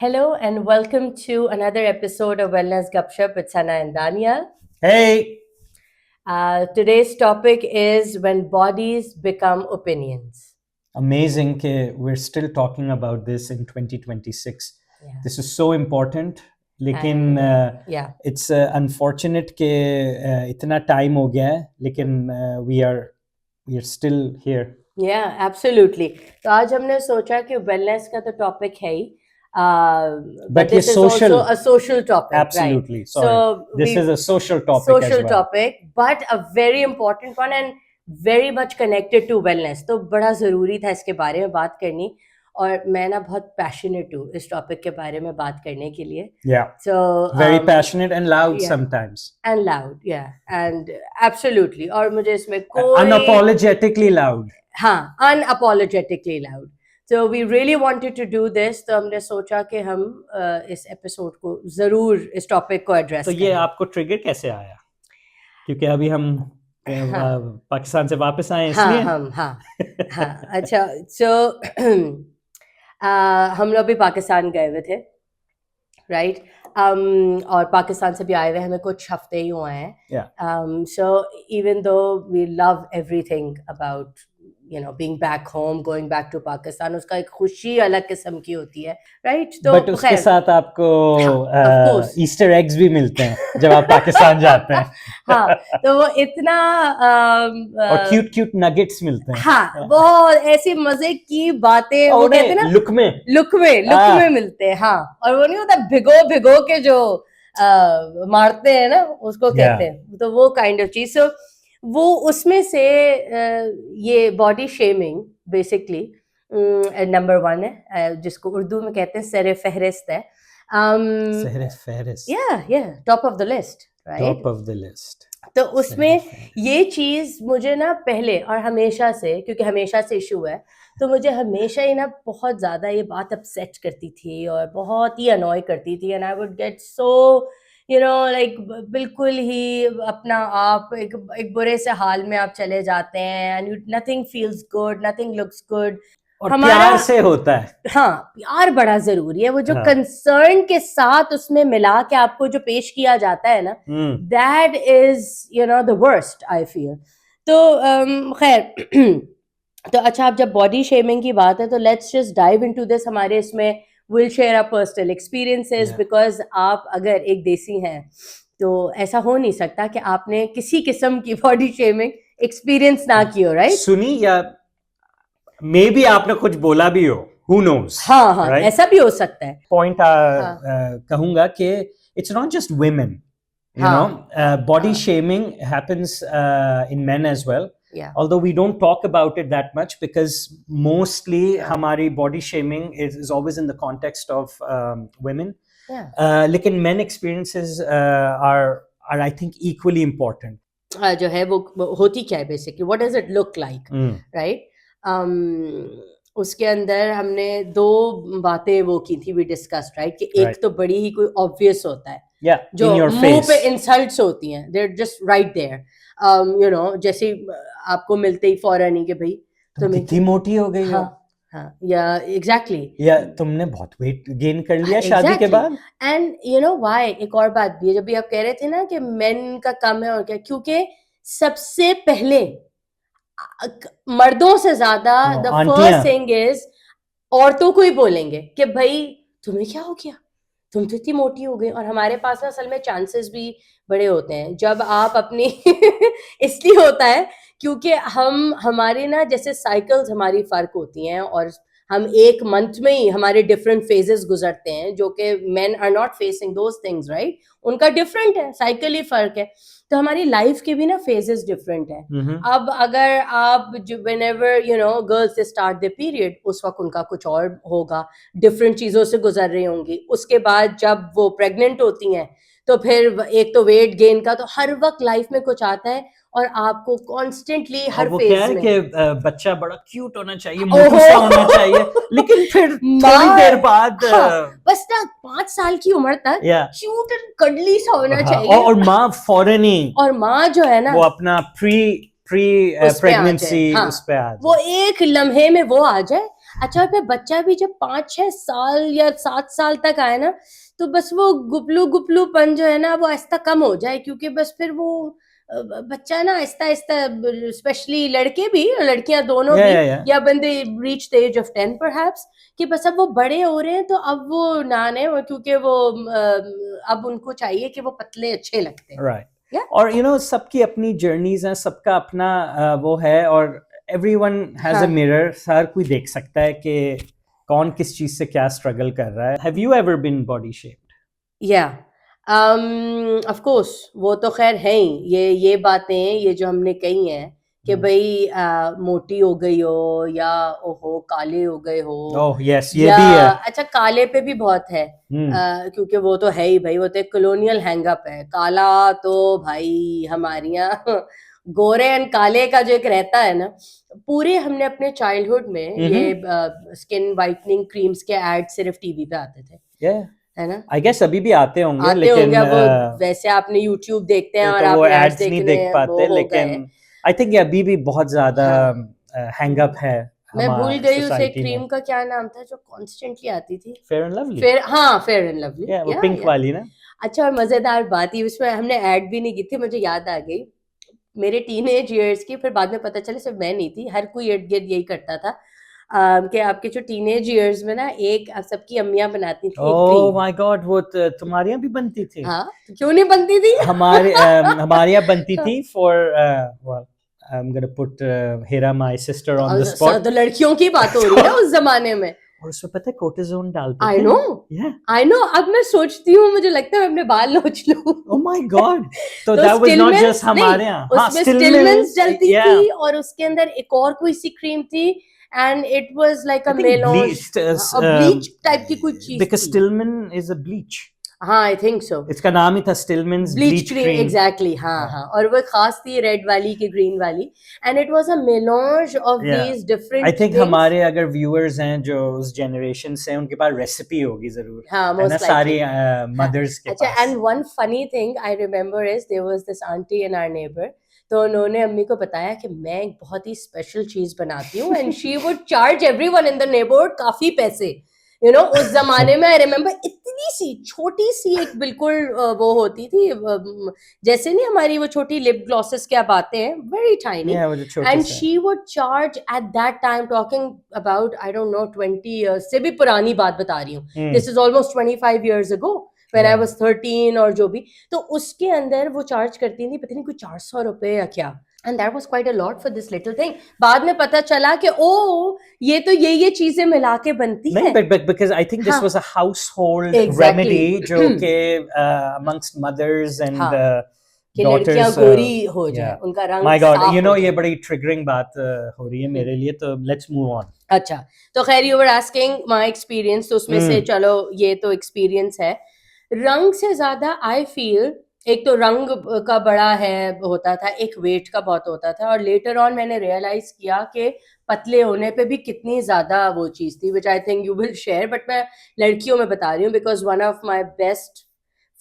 Hello and welcome to another episode of Wellness Gupshup with Sana and Daniel. Hey, Today's topic is when bodies become opinions. amazing that we're still talking about this in 2026. Yeah. This is so important. लेकिन Yeah. it's unfortunate कि इतना time हो गया है, लेकिन we are still here. Yeah, absolutely. तो आज हमने सोचा कि wellness का तो topic है ही, but ये this is social- also a social topic, Absolutely. right? Sorry. So This is a social topic social as well. topic, but a very important one and very much connected to wellness. तो बड़ा ज़रूरी था इसके बारे में बात करनी, और मैं ना बहुत पैशनेट हूँ इस टॉपिक के बारे में बात करने के लिए. Yeah. So Very passionate and loud yeah. sometimes. And loud, yeah, and absolutely. और मुझे इसमें कोई Unapologetically loud. हाँ, unapologetically loud. So we really wanted to do this. तो हमने सोचा कि हम इस एपिसोड को जरूर इस टॉपिक को एड्रेस तो ये आपको ट्रिगर कैसे आया? क्योंकि अभी हम पाकिस्तान से वापस आए इसलिए हाँ अच्छा. So हम लोग भी पाकिस्तान गए हुए थे, राइट? और पाकिस्तान से भी आए हुए हमें कुछ हफ्ते ही हुए हैं. So even though we love everything about being back home, going back to Pakistan, उसका एक खुशी अलग किस्म की होती है, right? तो बट उसके साथ आपको ईस्टर एग्स भी मिलते हैं जब आप पाकिस्तान जाते हैं. हाँ, तो वो इतना और क्यूट नगेट्स मिलते हैं. हाँ, बहुत ऐसी मजे की बातें वो कहते हैं ना, लुक में मिलते हैं. हाँ, और वो नहीं होता भिगो के जो मारते हैं ना, उसको कहते हैं. तो वो काइंड ऑफ चीज. सो वो उसमें से ये बॉडी शेमिंग बेसिकली नंबर 1 है, जिसको उर्दू में कहते हैं सरे फहरिस्त है. Top of the list, right? Top of the list. तो उसमें ये चीज मुझे ना पहले और हमेशा से, क्योंकि हमेशा से इशू है, तो मुझे हमेशा ही ना बहुत ज्यादा ये बात अपसेट करती थी और बहुत ही अनॉय करती थी. And I would get so like बिल्कुल ही अपना आप एक बुरे से हाल में आप चले जाते हैं. And nothing feels good, nothing looks good. और प्यार से होता है. हाँ, प्यार बड़ा जरूरी है. वो जो कंसर्न के साथ उसमें मिला के आपको जो पेश किया जाता है ना, that is the worst I feel. तो खैर तो अच्छा, अब जब बॉडी शेमिंग की बात है तो let's just dive into this. हमारे इसमें will share a personal experiences, because आप अगर एक देसी हैं तो ऐसा हो नहीं सकता कि आपने किसी किस्म की बॉडी शेमिंग एक्सपीरियंस ना की हो, राइट? सुनी या मे बी आपने कुछ बोला भी हो, who knows? हाँ, right? ऐसा भी हो सकता है. पॉइंट कहूंगा कि it's not just women, you know, body shaming happens in men as well. Yeah. Although we don't talk about it that much because mostly hamari body shaming is always in the context of women. Yeah. लेकिन men experiences are I think equally important. जो है वो होती क्या है basically, what does it look like, right? उसके अंदर हमने 2 बातें वो की थी, we discussed, right? कि एक तो बड़ी ही कोई obvious होता है, जो मुंह पे insults होती हैं, they're just right there. जैसे आपको मिलते ही फौरन ही कि भाई तुम कितनी मोटी हो गई हो. हाँ, या एग्जैक्टली, या तुमने बहुत वेट गेन कर लिया शादी के बाद. एंड व्हाई, एक और बात भी है, जब भी आप कह रहे थे ना कि मेन का कम है और क्या, क्योंकि सबसे पहले मर्दों से ज्यादा द फर्स्ट थिंग इज औरतों को ही बोलेंगे कि भाई तुम्हें क्या हो गया, तुम तो इतनी मोटी हो गई. और हमारे पास ना असल में चांसेस भी बड़े होते हैं जब आप अपनी इसलिए होता है क्योंकि हमारी ना जैसे साइकिल्स हमारी फर्क होती हैं, और हम एक मंथ में ही हमारे डिफरेंट फेजेस गुजरते हैं, जो कि men are not facing those things, right? उनका डिफरेंट है, साइकिल ही फर्क है. तो हमारी लाइफ के भी ना फेजेस डिफरेंट है. अब अगर आप whenever girls they start the period, उस वक्त उनका कुछ और होगा, डिफरेंट चीजों से गुजर रही होंगी. उसके बाद जब वो प्रेग्नेंट होती हैं तो फिर एक तो वेट गेन का, तो हर वक्त लाइफ में कुछ आता है और आपको कॉन्स्टेंटली हर फेज में कि बच्चा बड़ा क्यूट होना चाहिए, मोटा सा होना चाहिए, लेकिन फिर थोड़ी देर बाद बस ना 5 साल की उम्र तक क्यूट एंड कडली सा होना चाहिए. और माँ फौरन ही, और माँ जो है ना वो अपना प्री प्रेगनेंसी उस पे आ जाए, वो एक लम्हे में वो आ जाए. अच्छा, और फिर बच्चा भी जब 5-6 साल या 7 साल तक आए ना, तो बस वो गुपलूपन जो है ना वो आहिस्ता कम हो जाए, क्योंकि बस फिर वो बच्चा ना आहिस्ता आहिस्ता, स्पेशली लड़के भी और लड़कियां दोनों Yeah, भी, yeah, yeah. या बंदे reach the age of 10 perhaps, कि बस अब वो बड़े हो रहे हैं, तो अब वो नाने, क्योंकि वो अब उनको चाहिए कि वो पतले अच्छे लगते हैं। Right. Yeah. और you know सबकी अपनी जर्नीज हैं, सबका अपना वो है, और everyone has a हाँ। mirror. हर कोई देख सकता है कि कौन किस चीज से क्या स्ट्रगल कर रहा है. Have you ever been body shaped? या ऑफ कोर्स, वो तो खैर है ही, ये बातें, ये जो हमने कही हैं कि भाई मोटी हो गई हो, या ओहो काले हो गए हो, Oh yes, ये या भी है. अच्छा काले पे भी बहुत है, क्योंकि वो तो है ही भाई, वो तो एक कॉलोनियल हैंगअप है काला, तो भाई हमारे यहाँ गोरे एंड काले का जो एक रहता है ना, पूरे हमने अपने चाइल्डहुड में ये स्किन वाइटनिंग क्रीम्स के एड सिर्फ टीवी पे आते थे, Yeah. है ना, I guess अभी भी आते होंगे, आते लेकिन होंगे। अब वो वैसे आपने YouTube देखते हैं और तो वो आपने एड्स एड्स नहीं देखने देख वो पाते, हो गए। लेकिन I think ये अभी भी बहुत ज्यादा हाँ। हैंगअप है मैं भूल हमारी गई उस एक सोसाइटी क्रीम में. का क्या नाम था जो कॉन्स्टेंटली आती थी। Fair and Lovely. फिर हाँ, फेयर एंड लवली, Yeah, वो या पिंक वाली ना. अच्छा, और मजेदार बात ही उसमें हमने ऐड भी नहीं की थी, मुझे याद आ गई मेरे टीनेज इयर्स की, फिर बाद में पता चला सिर्फ मैं नहीं थी, हर कोई इर्द गिर्द यही करता था, कि आपके जो टीनेज इयर्स में ना एक सबकी अम्मियां बनाती थी एक Oh क्रीम। my God, वो तुम्हारे यहाँ भी बनती थी. हाँ, तो क्यों नहीं बनती थी? हमारे यहाँ बनती थी for well, I'm gonna put Hira, my sister, on the spot. तो लड़कियों की बात हो रही है ना उस जमाने में। और उसमें पता है कोर्टिजोन डालते आई थे. No, Yeah. आई नो, अब मैं सोचती हूँ मुझे लगता है मैं अपने बाल नोच लूं। Oh my God. तो तो that was not Stillman's- just हमारे यहाँ. हाँ, उसमें Stillman's, स्टिलमेंस डलती yeah. थी, और उसके अंदर एक और कोई सी क्रीम थी, and it was like I a think melange, bleach type की कोई चीज because थी। Stillman is a bleach. हाँ, आई थिंक सो, इसका नाम ही था Stillman's bleach bleach cream, cream. Exactly, हाँ Yeah. हाँ, और वो खास थी रेड वाली की ग्रीन वाली, and it was a melange of Yeah. These different I think हमारे अगर व्यूअर्स हैं जो उस जनरेशन से, उनके पास रेसिपी होगी जरूर, हाँ, है ना, most सारी likely। मदर्स के अच्छा, पास. And one funny thing I remember is there was this aunty in our neighbour, तो उन्होंने अम्मी को बताया कि मैं एक बहुत ही स्पेशल चीज बनाती हूँ, and she would charge everyone in the neighbourhood काफी पैसे, यू नो, उस जमाने में। आई रिमेम्बर इतनी सी छोटी सी एक बिल्कुल वो होती थी, जैसे नहीं हमारी वो छोटी लिप ग्लॉसेस क्या आते हैं, वेरी टाइनी, Yeah, वो जो छोटे एंड से. She would charge at that time, talking about I don't know 20 years से भी पुरानी बात बता रही हूँ, this is almost 25 years ago when I was 13 और जो भी, तो उसके अंदर वो चार्ज करती थी पता नहीं कोई 400 रुपए या क्या, and that was quite a lot for this little thing। बाद में पता चला कि ओ ये तो ये चीजें मिला के बनती नहीं, है। but because I think this हाँ, was a household exactly। remedy जो कि amongst mothers and हाँ, कि लड़कियां daughters. गोरी हो जाए, Yeah. उनका रंग My God, साफ you हो know ये जाए। बड़ी triggering बात हो रही है मेरे लिए, तो let's move on. अच्छा, तो खैर you were asking my experience, तो उसमें से चलो ये तो एक्सपीरियंस है। रंग से ज्यादा आई फील, एक तो रंग का बड़ा है होता था, एक वेट का बहुत होता था, और लेटर ऑन मैंने रियलाइज किया कि पतले होने पे भी कितनी ज्यादा वो चीज थी, which I think you will share, but मैं लड़कियों में बता रही हूँ because one of my best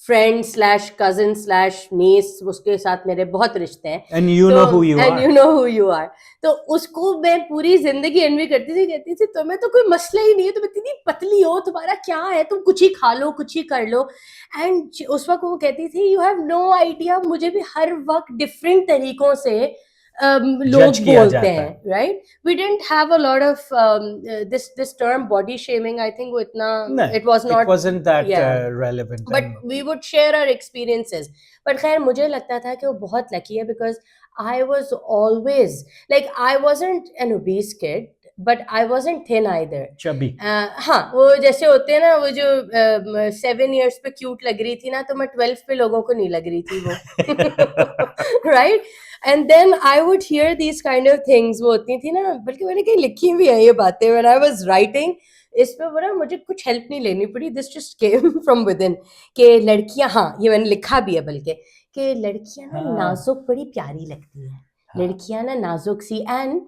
friend slash cousin slash niece, उसके साथ मेरे बहुत रिश्ते हैं, And you know who you and are. you know who you are। तो उसको मैं पूरी जिंदगी एनवी करती थी, कहती थी तुम्हें तो कोई मसला ही नहीं है, तुम इतनी पतली हो, तुम्हारा क्या है, तुम कुछ ही खा लो, कुछ ही कर लो, एंड उस वक्त वो कहती थी यू हैव नो आइडिया, मुझे भी हर वक्त डिफरेंट तरीकों से लोग Judge किया बोलते जाता हैं, है. Right, we didn't have a lot of this term body shaming, I think वो इतना नहीं, it was it not, wasn't that yeah, relevant. But we would share our experiences. But खैर मुझे लगता था कि वो बहुत लकी है because I was always like, I wasn't an obese kid but I wasn't thin either. Chubby. हाँ, वो जैसे होते हैं ना, वो जो 7 years पे क्यूट लग रही थी ना, तो मैं 12 पे लोगों को नहीं लग रही थी वो, right, and then I would hear these kind of things, वो होती थी ना, बल्कि मैंने कहीं लिखी हुई है ये बातें, व्हेन आई वाज राइटिंग इस पे, बोला मुझे कुछ हेल्प नहीं लेनी पड़ी, this just came from with in, कि लड़कियां, हाँ ये मैंने लिखा भी है बल्कि, कि लड़कियां ना नाजुक बड़ी प्यारी लगती हैं, लड़कियां ना नाजुक सी, and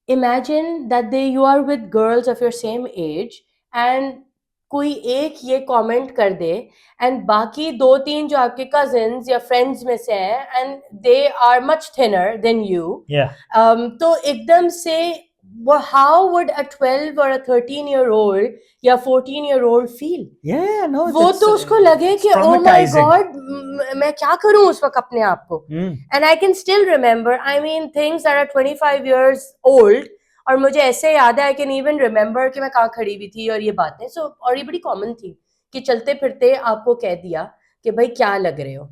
imagine that you are with girls of your same age and कोई एक ये कमेंट कर दे एंड बाकी 2-3 जो आपके कजिन्स या फ्रेंड्स में से हैं and they are much thinner than you, तो एकदम से how would a 12 or a 13-year-old या 14-year-old feel? Yeah, no, वो तो उसको लगे कि oh my traumatizing. god, मैं क्या करूं उस वक्त अपने आप को. And I can still remember, I mean, things that are 25 years old, और मुझे ऐसे याद है, I can even remember कि मैं कहाँ खड़ी हुई थी और ये बातें. So, और ये बड़ी कॉमन थी कि चलते फिरते आपको कह दिया कि भाई क्या लग रहे हो,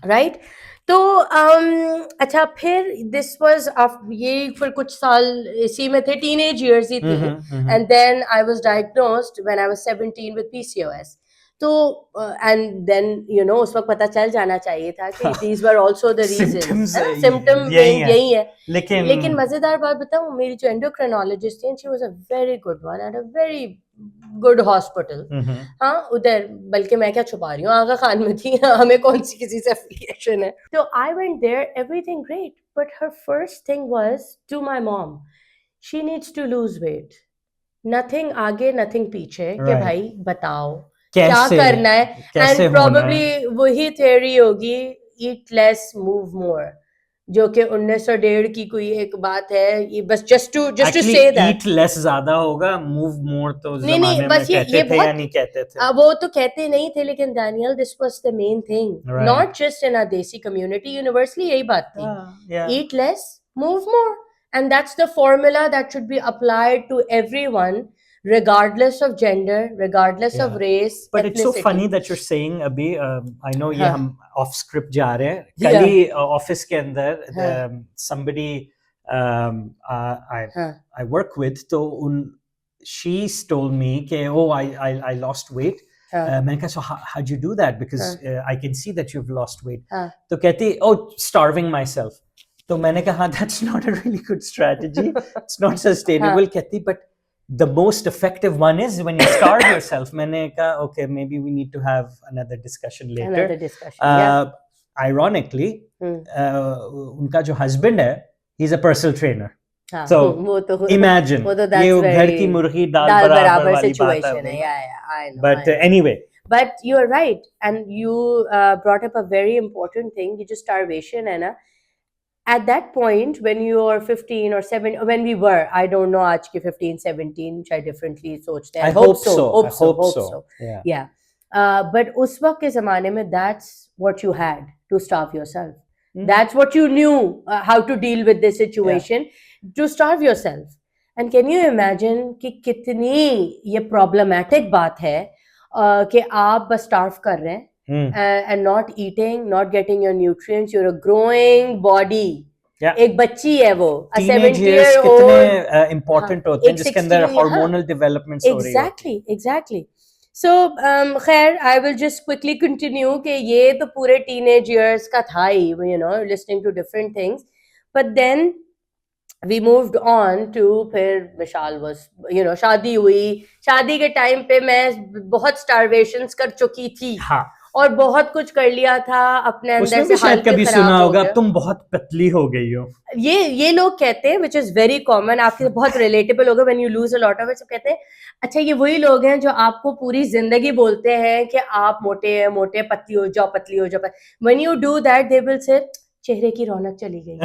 राइट? तो अच्छा, फिर दिस वाज ये फिर कुछ साल इसी में थे, टीनेज इयर्स ही थे. And then I was diagnosed when I was 17 with PCOS. तो एंड देन यू नो उस वक्त पता चल जाना चाहिए था कि these were also the reasons. Symptom यही है. लेकिन मजेदार बात बताऊं, मेरी जो एंडोक्रिनोलॉजिस्ट थी, she was a very good one at a very good hospital. हाँ, उधर, बल्कि मैं क्या छुपा रही हूँ, आगा खान में थी. हमें कौन सी किसी से एफिलिएशन है. तो I went there, everything great, but her first thing was to my mom, she needs to lose weight. Nothing आगे नथिंग पीछे, कि भाई बताओ क्या करना है. एंड प्रोबेबली वही थ्योरी होगी, ईट लेस मूव मोर, जो कि 1901 की कोई एक बात है. ये बस just to say that eat less ज्यादा होगा, मूव मोर तो नहीं, बस ये थे या नहीं कहते थे. वो तो कहते नहीं थे, लेकिन Daniel, this was the main thing, not just in a desi community, universally यही बात थी. Eat less, move more, and that's the formula that should be applied to everyone, regardless of gender, regardless of race, but ethnicity. It's so funny that you're saying अभी I know ये हम off script जा रहे हैं. कल ही office के अंदर somebody I work with, तो she's told me कि oh I lost weight. मैंने कहा so how'd you do that, because I can see that you've lost weight. तो कहती oh starving myself. तो मैंने कहा that's not a really good strategy, it's not sustainable. कहती but the most effective one is when you starve yourself. मैंने कहा okay, maybe we need to have another discussion later. Ironically, उनका जो husband है, he's a personal trainer. So imagine, ये घर की मुर्गी दाल बराबर वाली बात है. I know. But anyway. But you are right, and you brought up a very important thing. ये जो starvation है ना, at that point when you are 15 or 7, when we were, I don't know आज के 15 17 शायद differently सोचते हैं. I hope so. Yeah. But उस वक्त के ज़माने में that's what you had to starve yourself. That's what you knew how to deal with this situation, to starve yourself. And can you imagine कि कितनी ये problematic बात है कि आप बस starve कर रहे हैं. And not eating, not getting your nutrients, you're a growing body. एक बच्ची है वो, a 70-year-old. कितने important होते हैं जिसके अंदर hormonal developments हो रही है. Exactly. So खैर, I will just quickly continue कि ये तो पूरे teenage years का था ही, you know, listening to different things. But then we moved on to, फिर मिशाल was, you know, शादी हुई. शादी के टाइम पे मैं बहुत starvations कर चुकी थी. और बहुत कुछ कर लिया था अपने अंदर से. शायद कभी सुना होगा तुम बहुत पतली हो गई हो. ये लोग कहते हैं, which is very common, आपके बहुत relatable होगा. when you lose a lot of it, सब कहते हैं अच्छा ये वही लोग हैं जो आपको पूरी जिंदगी बोलते हैं कि आप मोटे पतली हो जाओ. when you do that, they will say चेहरे की रौनक चली गई.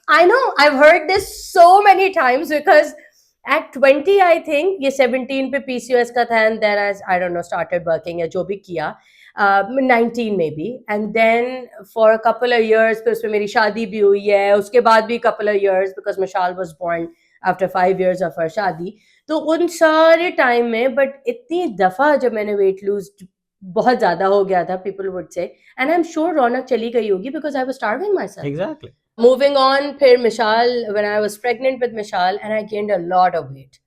I know, I've heard this so many times, because at 20 I think ये 17 पे PCOS का था, and then I don't know started working या जो भी किया, 19 maybe, and then for a couple of years फिर उसमें मेरी शादी भी हुई है. उसके बाद भी couple of years, because Mishal was born after 5 years of her शादी. तो उन सारे टाइम में, बट इतनी दफा जब मैंने weight lose बहुत ज्यादा हो गया था, people would say, and I'm sure रौनक चली गई होगी because I was starving myself. Exactly. Moving on, फिर मिशाल, when I was pregnant with Mishal, and I gained a lot of weight.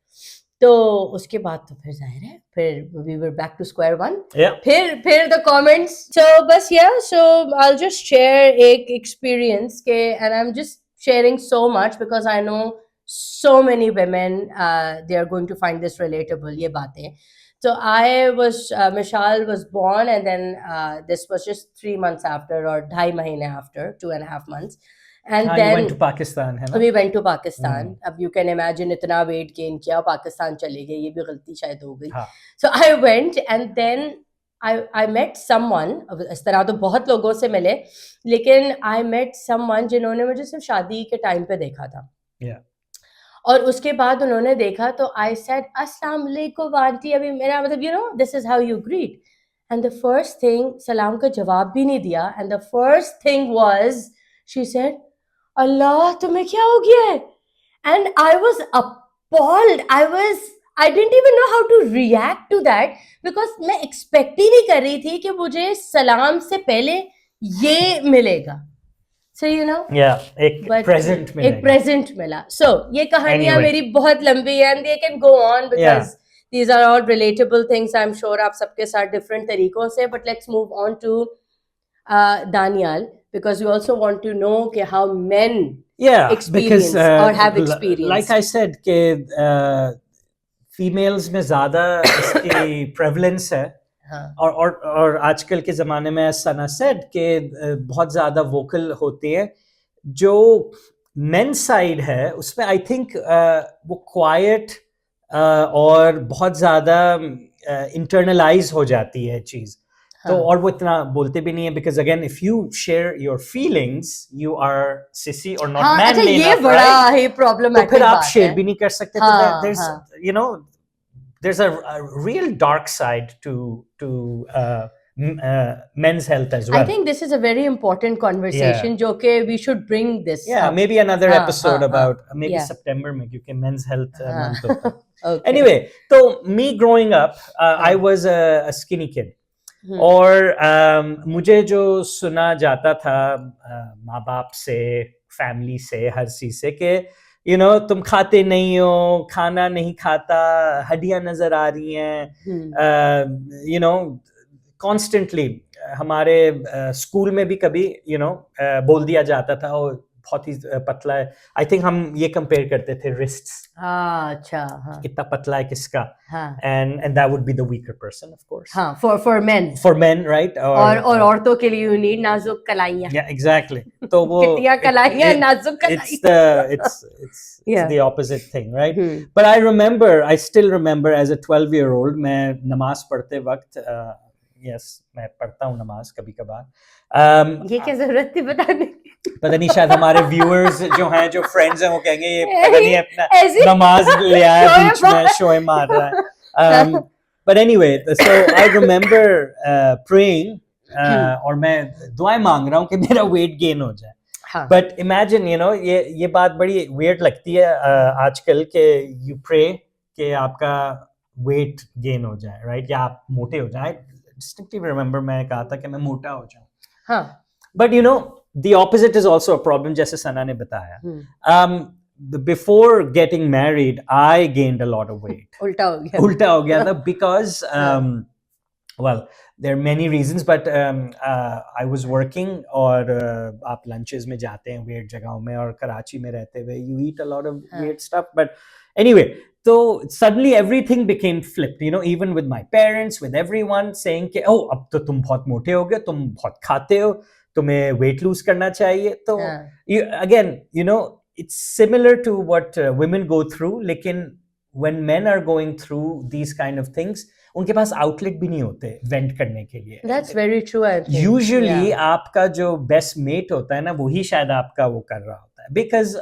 तो उसके बाद तो फिर जाहिर है, फिर we were back to square one. फिर the comments. So बस so I'll just share एक experience के, and I'm just sharing so much because I know so many women they are going to find this relatable, ये बातें. So Mishal was born, and then this was just 3 months after, or 2.5 महीने after, 2.5 months. And then you went to Pakistan, है ना? We went to Pakistan. अब you can imagine इतना weight gain किया, पाकिस्तान चले गए, ये भी गलती शायद हो गई. So I went, and then I met someone. इस तरह तो बहुत लोगों से मिले, लेकिन I met someone जिन्होंने मुझे सिर्फ शादी के टाइम पे देखा था. और उसके बाद उन्होंने देखा तो आई सेड अस्सलाम वालेकुम आंटी, अभी मेरा मतलब you know this is how you greet, and the first thing, सलाम का जवाब भी नहीं दिया, and the first thing was she said Allah तुम्हें क्या हो गया है, and I was appalled, I didn't even know how to react to that, because मैं एक्सपेक्ट ही नहीं कर रही थी कि मुझे सलाम से पहले ये मिलेगा. So you know, एक present मिला. एक present मिला. So ये कहानियां Anyway. मेरी बहुत लंबी है and they can go on because these are all relatable things. I'm sure आप सबके साथ different तरीकों से. But let's move on to Danial, because we also want to know कि how men experience or have experience. Like I said कि females में ज़्यादा इसकी prevalence है. और आजकल के ज़माने में सना सेड के बहुत ज़्यादा वोकल होती है. जो मेन साइड है उसमें आई थिंक वो क्वाइट और बहुत ज़्यादा इंटरनलाइज हो जाती है चीज़. तो और वो इतना बोलते भी नहीं है, because again if you share your feelings you are sissy और नॉट मैनली. ये बड़ा ही प्रॉब्लमेटिक. तो फिर आप शेयर भी नहीं कर सकते. तो there's you know there's a real dark side to men's health as well. I think this is a very important conversation. जो कि we should bring this. Maybe another episode about maybe September में, क्योंकि men's health month होता है. Okay. Anyway, so me growing up, I was a skinny kid. और मुझे जो सुना जाता था माँ बाप से, फैमिली से, हर चीज से कि you know, तुम खाते नहीं हो, खाना नहीं खाता, हड्डियां नजर आ रही हैं. You know, constantly हमारे स्कूल में भी कभी you know बोल दिया जाता था और बहुत ही पतला है. आई थिंक हम ये कंपेयर करते थे रिस्ट्स. अच्छा. कितना पतला है किसका. and that would be the weaker person, of course. For men, right? और औरतों के लिए you need नाजुक कलाइयां. Yeah, exactly. तो वो कितनी कलाइयां, नाजुक कलाइयां. It's the opposite thing, right? But I still remember as a 12-year-old, मैं नमाज पढ़ते वक्त yes, मैं पढ़ता हूँ नमाज कभी कभार. ये क्या जरूरत थी बताने की? पता नहीं, शायद हमारे व्यूअर्स जो हैं, जो फ्रेंड्स हैं, वो कहेंगे ये पता नहीं अपना नमाज ले आया बीच में शोए मार रहा है. But anyway, so I remember praying और मैं दुआएं मांग रहा हूँ कि मेरा weight gain हो जाए. But imagine, you know, ये बात बड़ी weird लगती है आजकल के you pray कि आपका weight gain हो जाए, right? या आप मोटे हो जाए. Distinctly remember मैं कहा था कि मैं मोटा हो जाऊं. But you know, the opposite is also a problem, जैसे सना ने बताया. Before getting married, I gained a lot of weight. उल्टा हो गया था because well, there are many reasons, but I was working और आप lunches में जाते हैं weird जगहों में, और कराची में रहते हुए you eat a lot of weird stuff. But anyway, so suddenly everything became flipped, you know, even with my parents, with everyone saying कि oh अब तो तुम बहुत मोटे हो गए, तुम बहुत खाते हो, तुम्हें weight lose करना चाहिए. तो again, you know, it's similar to what women go through, लेकिन when men are going through these kind of things, उनके पास outlet भी नहीं होते vent करने के लिए. That's very true, I think. Usually आपका जो best mate होता है ना, वही शायद आपका वो कर रहा होता है, because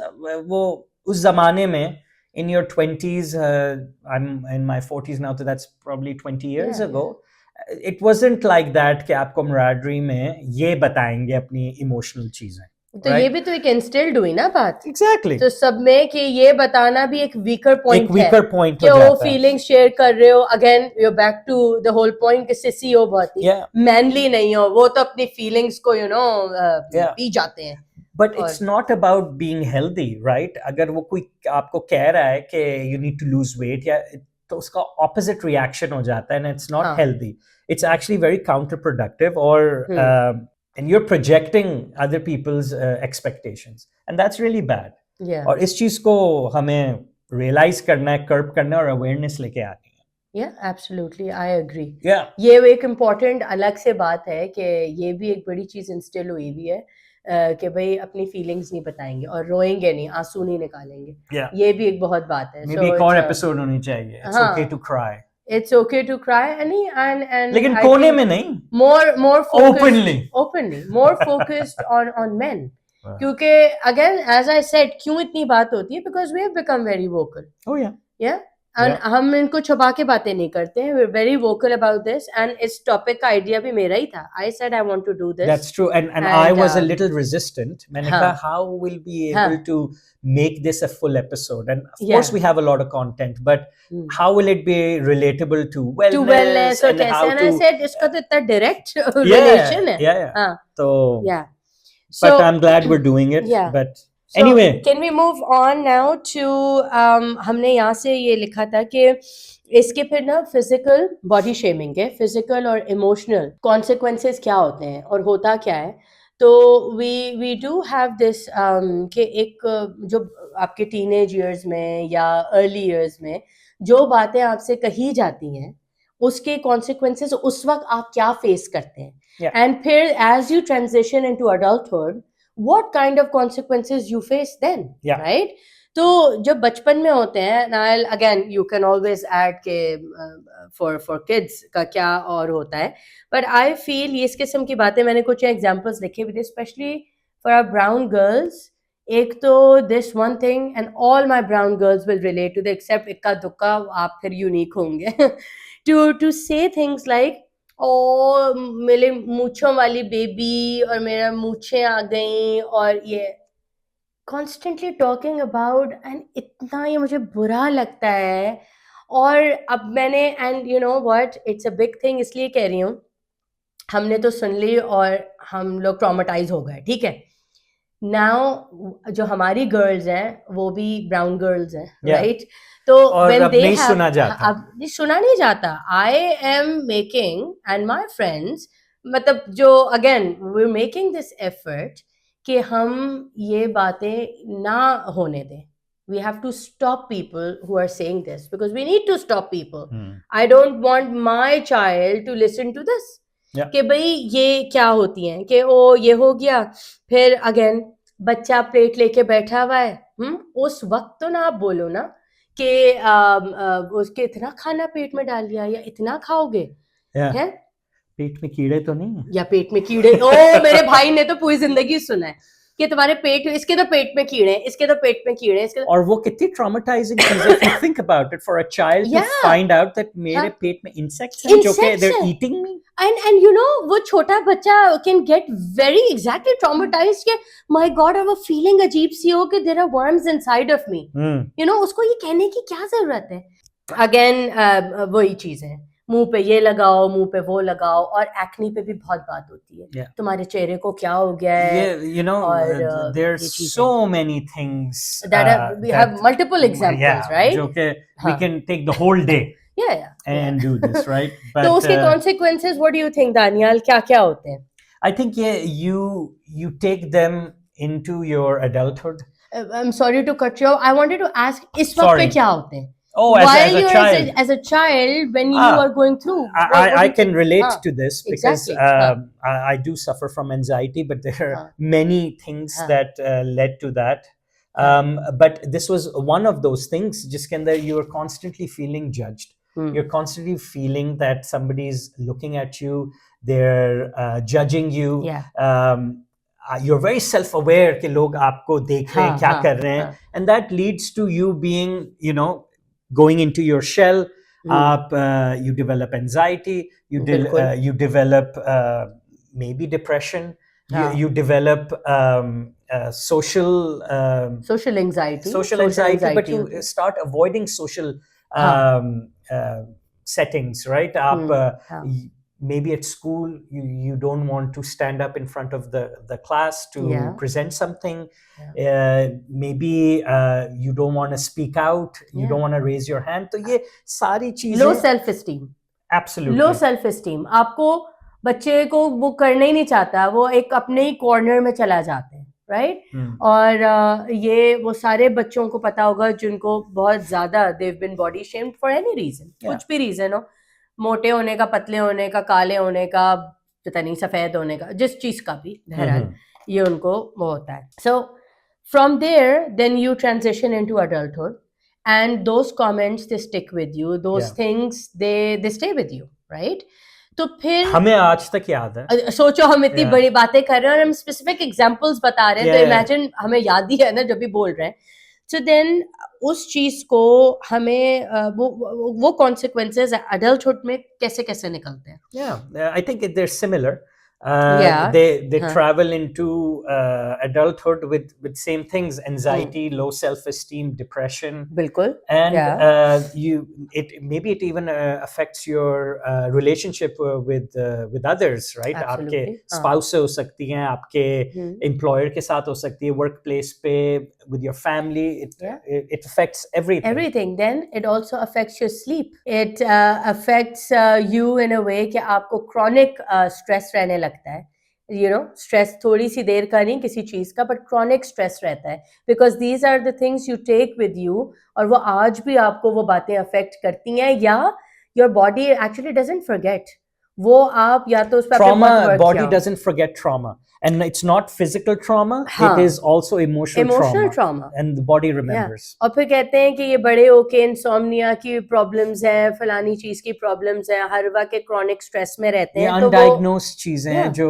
वो उस जमाने में in your 20s, I'm in my 40s now, so that's probably 20 years ago. It wasn't like that कि आप camaraderie में ये बताएंगे अपनी emotional चीजें. तो ये भी तो एक instilled हुई ना बात. Exactly. तो सब में कि ये बताना भी एक weaker point है. एक weaker point कि वो feelings share कर रहे हो. Again, you're back to the whole point कि sissy हो बहुत ही. Manly नहीं हो. वो तो अपनी feelings को you know पी जाते हैं. But it's not about being healthy, right? अगर वो कोई आपको कह रहा है कि you need to lose weight, या तो उसका opposite reaction हो जाता है, and it's not healthy. It's actually very counterproductive, or and you're projecting other people's expectations, and that's really bad. और इस चीज को हमें realize करना है, curb करना है, और awareness लेके आनी है. Yeah, absolutely, I agree. ये एक important अलग से बात है कि ये भी एक बड़ी चीज instill हुई भी है कि भाई अपनी फीलिंग्स नहीं बताएंगे और रोएंगे नहीं, आंसू नहीं निकालेंगे. ये भी एक बहुत बात है. Maybe एक और एपिसोड होनी चाहिए. It's okay to cry. It's okay to cry, and लेकिन कोने में नहीं. More focused, openly, more focused on men. क्योंकि again as I said क्यों इतनी बात होती है because we have become very vocal. Oh yeah. Yeah. And हम इनको छुपा के बातें नहीं करते हैं. We're very vocal about this and इस topic का idea भी मेरा ही था. I said I want to do this. That's true. And I was a little resistant. मैंने कहा how will we able to make this a full episode? And of course we have a lot of content, but how will it be relatable to wellness and how to... And I said इसका तो इतना direct relation है. Yeah. So yeah. But I'm glad we're doing it. Yeah. But So, anyway, can we move on now to हमने यहाँ से ये लिखा था कि इसके फिर ना फिजिकल बॉडी शेमिंग है, फिजिकल और इमोशनल कॉन्सिक्वेंसेस क्या होते हैं और होता क्या है. तो वी डू हैव दिस कि एक जो आपके टीनेज ईयर्स में या अर्ली ईयर्स में जो बातें आपसे कही जाती हैं उसके कॉन्सिक्वेंसेस उस वक्त आप क्या फेस करते हैं. एंड फिर as you transition into adulthood what kind of consequences you face then, right? तो जब बचपन में होते हैं, I'll again you can always add के for kids का क्या और होता है, but I feel ये इस किस्म की बातें मैंने कुछ examples लिखे भी थे, especially for our brown girls. एक तो this one thing and all my brown girls will relate to the except इक्का दुक्का आप फिर unique होंगे to say things like और मेरे मूंछों वाली बेबी और मेरा मूंछें आ गई और ये कॉन्स्टेंटली टॉकिंग अबाउट एंड इतना ये मुझे बुरा लगता है. और अब मैंने and you know what it's a big thing इसलिए कह रही हूँ, हमने तो सुन ली और हम लोग ट्रॉमेटाइज हो गए, ठीक है. नाउ जो हमारी गर्ल्स हैं वो भी ब्राउन गर्ल्स हैं, राइट? तो when they have सुना जाता, अब सुना नहीं जाता. I am making and my friends मतलब जो again we're making this effort कि हम ये बातें ना होने दें. We have to stop people who are saying this because we need to stop people. I don't want my child to listen to this. कि भाई ये क्या होती हैं कि ओ ये हो गया, फिर अगेन बच्चा प्लेट लेके बैठा हुआ है, उस वक्त तो ना आप बोलो ना कि उसके इतना खाना पेट में डाल लिया या इतना खाओगे, है पेट में कीड़े तो नहीं है, या पेट में कीड़े. ओ मेरे भाई ने तो पूरी जिंदगी सुना है कि तुम्हारे पेट इसके तो पेट में कीड़े, इसके तो पेट में कीड़े, इसके और वो कितनी ट्रॉमेटाइजिंग चीज है. If you think about it, for a child to find out that मेरे पेट में insects हैं जो कि they're eating me. And you know वो छोटा बच्चा can get very exactly traumatized कि my God अब feeling अजीब सी हो कि there are worms inside of me. You know उसको ये कहने की क्या जरूरत है. Again वही चीज है, मुंह पे ये लगाओ, मुंह पे वो लगाओ. और एक्ने पे भी बहुत बात होती है, तुम्हारे चेहरे को क्या हो गया है. You know, there's so many things that we have multiple examples, right? जो कि we can take the whole day and do this, right? But तो उसके consequences, what do you think, Daniel? क्या क्या होते हैं? I think you take them into your adulthood. I'm sorry to cut you off. I wanted to ask इस वक्त पे क्या होते हैं? Oh, as a child, when you are going through, I can relate to this because I do suffer from anxiety, but there are many things that led to that. But this was one of those things. Just you are constantly feeling judged. You're constantly feeling that somebody's looking at you. They're judging you. You're very self-aware कि लोग आपको देख रहे हैं, क्या कर रहे हैं, and that leads to you being, you know, going into your shell. You develop anxiety, you develop maybe depression, you develop social anxiety, but you start avoiding social settings, right? Maybe at school you don't want to stand up in front of the class to present something. Maybe you don't want to speak out, you don't want to raise your hand. तो ये सारी चीजें low self esteem, absolutely low self esteem. आपको बच्चे को वो करना ही नहीं चाहता, वो एक अपने ही कॉर्नर में चला जाते हैं, राइट? और ये वो सारे बच्चों को पता होगा जिनको बहुत ज्यादा they've been body shamed for any reason, कुछ भी रीजन हो, मोटे होने का, पतले होने का, काले होने का, पता नहीं सफेद होने का, जिस चीज का भी, बहरहाल ये उनको वो होता है. So from there then you transition into adulthood and those comments they stick with you, those things they stay with you, right? तो फिर हमें आज तक याद है, सोचो हम इतनी बड़ी बातें कर रहे हैं और हम स्पेसिफिक एग्जांपल्स बता रहे हैं, तो इमेजिन हमें याद ही है ना जब भी बोल रहे हैं. So then उस चीज को हमें वो consequences adulthood में कैसे कैसे निकलते हैं? Yeah, I think they're similar. Yeah. They travel into adulthood with same things: anxiety, low self-esteem, depression. बिल्कुल. And maybe it even affects your relationship with others, right? आपके spouse से हो सकती हैं, आपके employer के साथ हो सकती है, workplace पे, with your family. It affects everything. Then it also affects your sleep. It affects you in a way कि आपको chronic stress रहने लगता है. You know, stress थोड़ी सी देर का नहीं किसी चीज का, but chronic stress रहता है, because these are the things you take with you, और वो आज भी आपको वो बातें affect करती हैं, या your body actually doesn't forget. वो आप या तो उस पर trauma, body doesn't forget trauma, and it's not physical trauma. It is also emotional trauma, and the body remembers. और फिर कहते हैं कि ये बड़े होके इंसोम्निया की प्रॉब्लम्स हैं, फलानी चीज की प्रॉब्लम्स हैं, हर वक्त के chronic stress में रहते हैं. ये undiagnosed चीजें हैं जो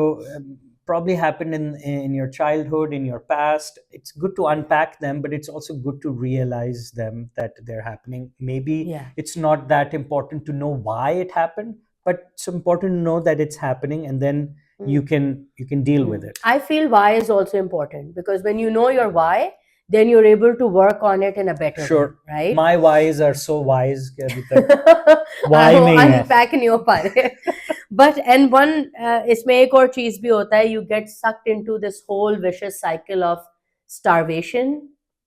probably happened in your childhood, in your past. It's good to unpack them, but it's also good to realize them, that they're happening. Maybe it's not that important to know why it happened, but it's important to know that it's happening, and then you can deal with it. I feel why is also important, because when you know your why, then you're able to work on it in a better way, right? My whys are so wise कि अभी तक why नहीं है. Unpack नहीं हो पा रहे. But and one इसमें एक और चीज भी होता है, you get sucked into this whole vicious cycle of starvation,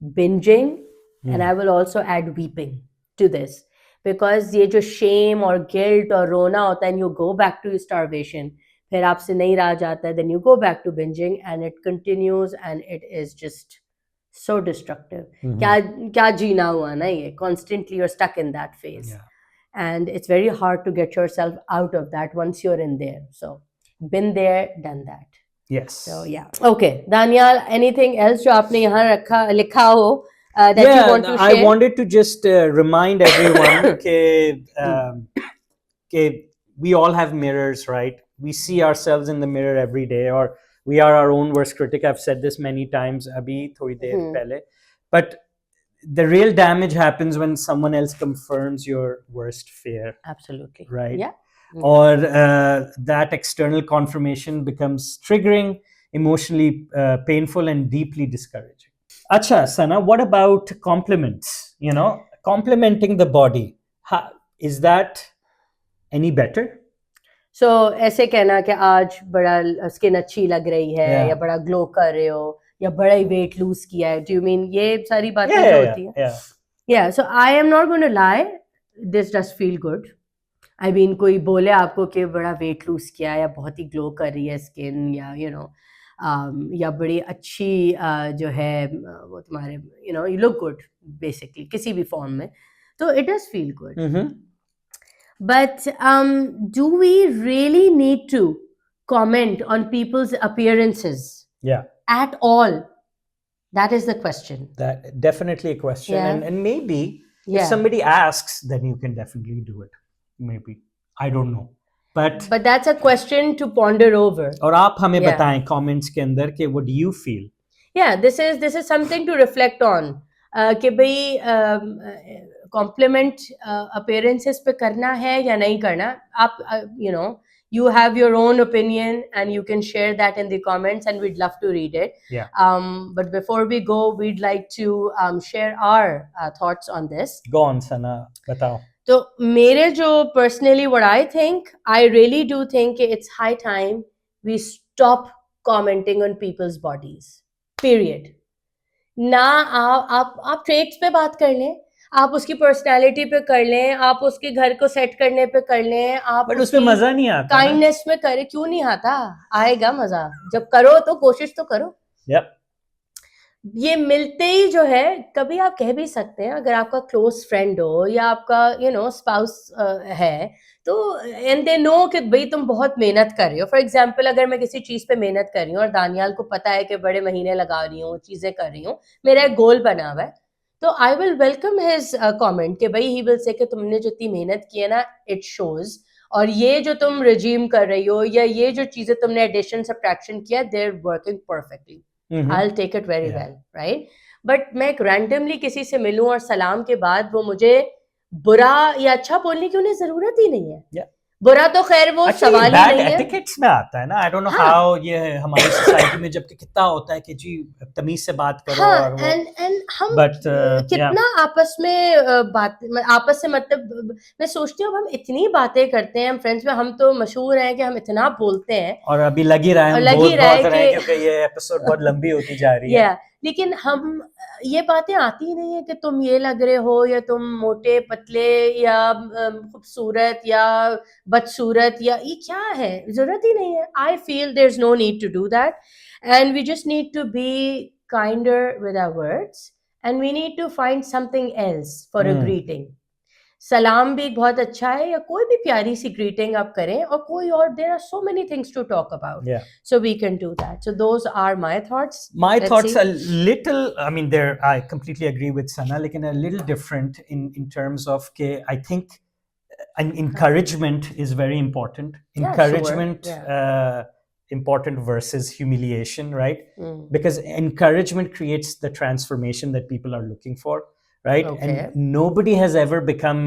binging, and I will also add weeping to this, because ये जो shame और guilt और रोना होता है, and you go back to starvation, फिर आपसे नहीं रहा जाता है, then you go back to binging, and it continues, and it is just so destructive. क्या जीना हुआ ना ये, constantly you're stuck in that phase. And it's very hard to get yourself out of that once you're in there. So been there, done that. Yes. So yeah. Okay, Daniel, anything else जो आपने यहाँ लिखा हो that you want to share? I wanted to just remind everyone that we all have mirrors, right? We see ourselves in the mirror every day, or we are our own worst critic. I've said this many times, abhi thodi der pehle. But the real damage happens when someone else confirms your worst fear. Absolutely. Right? Yeah. Or that external confirmation becomes triggering, emotionally painful, and deeply discouraging. Acha, Sana, what about compliments? You know, complimenting the body. Is that any better? So ऐसे कहना कि आज बड़ा skin अच्छी लग रही है, या बड़ा ग्लो कर रहे हो, या बड़ा ही वेट लूज किया है. Do you mean ये सारी बातें जो होती हैं? Yeah. So I am not going to lie. This does feel good. I mean कोई बोले आपको कि बड़ा वेट लूज किया है, या बहुत ही ग्लो कर रही है स्किन, या you know, या बड़ी अच्छी जो है वो तुम्हारे you look good basically किसी भी फॉर्म में, तो it does feel good. But do we really need to comment on people's appearances? Yeah. At all? That is the question. That definitely a question. And maybe if somebody asks, then you can definitely do it. Maybe. I don't know. But that's a question to ponder over. और आप हमें बताएं comments के अंदर कि what do you feel? Yeah, this is something to reflect on. कि भाई compliment appearances पे करना है या नहीं करना. आप you have your own opinion, and you can share that in the comments, and we'd love to read it. But before we go, we'd like to share our thoughts on this. Go on, Sana, batao. So मेरे जो personally what I think, I really do think it's high time we stop commenting on people's bodies. Period. ना आप traits पे बात कर लें, आप उसकी पर्सनालिटी पे कर लें, आप उसके घर को सेट करने पे कर लें, आप बट उसमें मजा नहीं आता, काइंडनेस में करें. क्यों नहीं आता? आएगा मजा. जब करो तो कोशिश तो करो. ये मिलते ही जो है, कभी आप कह भी सकते हैं, अगर आपका क्लोज फ्रेंड हो या आपका स्पाउस है, तो एंड दे नो कि भाई तुम बहुत मेहनत कर रही हो. फॉर एग्जांपल, अगर मैं किसी चीज पे मेहनत कर रही हूँ और दानियाल को पता है कि बड़े महीने लगा रही हूँ, चीजें कर रही हूँ, मेरा एक गोल बना हुआ है, तो I will welcome his comment कि भाई ही विल से कि तुमने जितनी मेहनत की है ना, इट शोज. और ये जो तुम रिजीम कर रही हो या ये जो चीजें तुमने एडिशन सब्ट्रैक्शन किया, they're working perfectly. I'll take it very well, right? But मैं रैंडमली किसी से मिलूं और सलाम के बाद वो मुझे बुरा या अच्छा बोलने की उन्हें जरूरत ही नहीं है. बुरा तो खैर वो सवाल ही नहीं है. एटिकेट्स में आता है ना. आई डोंट नो हाउ ये हमारी सोसाइटी में जबकि कितना होता है कि जी तमीज से बात करो. और वो एंड हम कितना आपस में आपस से मतलब मैं सोचती हूँ हम इतनी बातें करते हैं हम फ्रेंड्स में, हम तो मशहूर हैं कि हम इतना बोलते हैं और अभी लग ही रहा है क्योंकि ये एपिसोड बहुत लंबी होती जा रही है. लेकिन हम ये बातें आती ही नहीं है कि तुम ये लग रहे हो या तुम मोटे पतले या खूबसूरत या बदसूरत या ये क्या है, जरूरत ही नहीं है. I feel there is no need to do that and we just need to be kinder with our words and we need to find something else for a greeting. सलाम भी बहुत अच्छा है या कोई भी प्यारी सी ग्रीटिंग आप करें और कोई और, there are so many things to talk about, so we can do that. So those are my thoughts. My thoughts a little, I mean I completely agree with Sana, लेकिन a little different in terms of के I think encouragement is very important. Encouragement important versus humiliation, right? Because encouragement creates the transformation that people are looking for. Right? Okay. And nobody has ever become,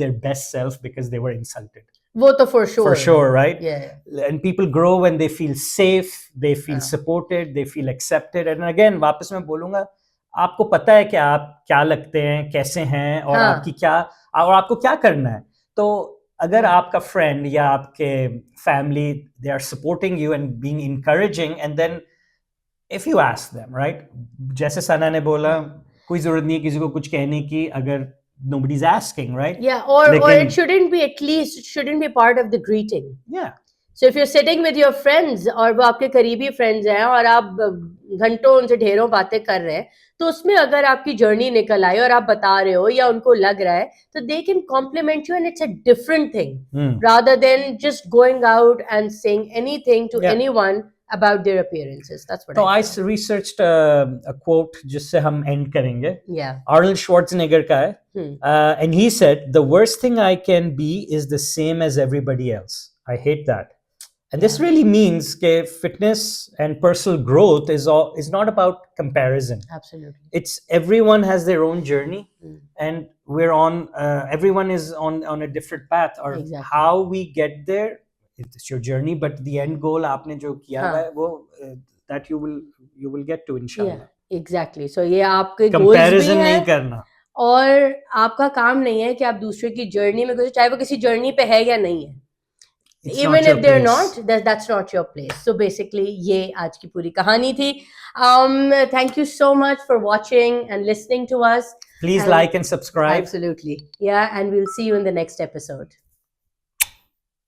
their best self because they were insulted. वो तो for sure, right? Yeah. And people grow when they feel safe, they feel supported, they feel accepted. And again, वापस मैं बोलूँगा, आपको पता है कि आप क्या लगते हैं, कैसे हैं, और और आपको क्या करना है. तो अगर आपका friend या आपके family, they are supporting you and being encouraging, and then if you ask them, right? जैसे सना ने बोला, कोई जरूरत नहीं है किसी को कुछ कहने की अगर nobody's asking, right? Yeah, or it shouldn't be, at least it shouldn't be part of the greeting. Yeah. So if you're sitting with your friends और वो आपके करीबी friends हैं और आप घंटों उनसे ढेरों बातें कर रहे हैं, तो उसमें अगर आपकी जर्नी निकल आई और आप बता रहे हो या उनको लग रहा है, तो they can compliment you and it's a different thing rather than just going out and saying anything to anyone about their appearances. That's what I researched a quote जिससे हम end करेंगे. Arnold Schwarzenegger का है. And he said, the worst thing I can be is the same as everybody else. I hate that. And this really means that fitness and personal growth is not about comparison. Absolutely. It's everyone has their own journey and we're on everyone is on a different path, or how we get there, it's your journey, but the end goal आपने जो किया है वो that you will get to inshallah. Exactly. So ये आपके comparison नहीं करना, और आपका काम नहीं है कि आप दूसरे की जर्नी में कुछ, चाहे वो किसी जर्नी पे है या नहीं है, even if they're not, that's not your place. So basically ये आज की पूरी कहानी थी. Thank you so much for watching and listening to us. Please like and subscribe. Absolutely. Yeah, and we'll see you in the next episode.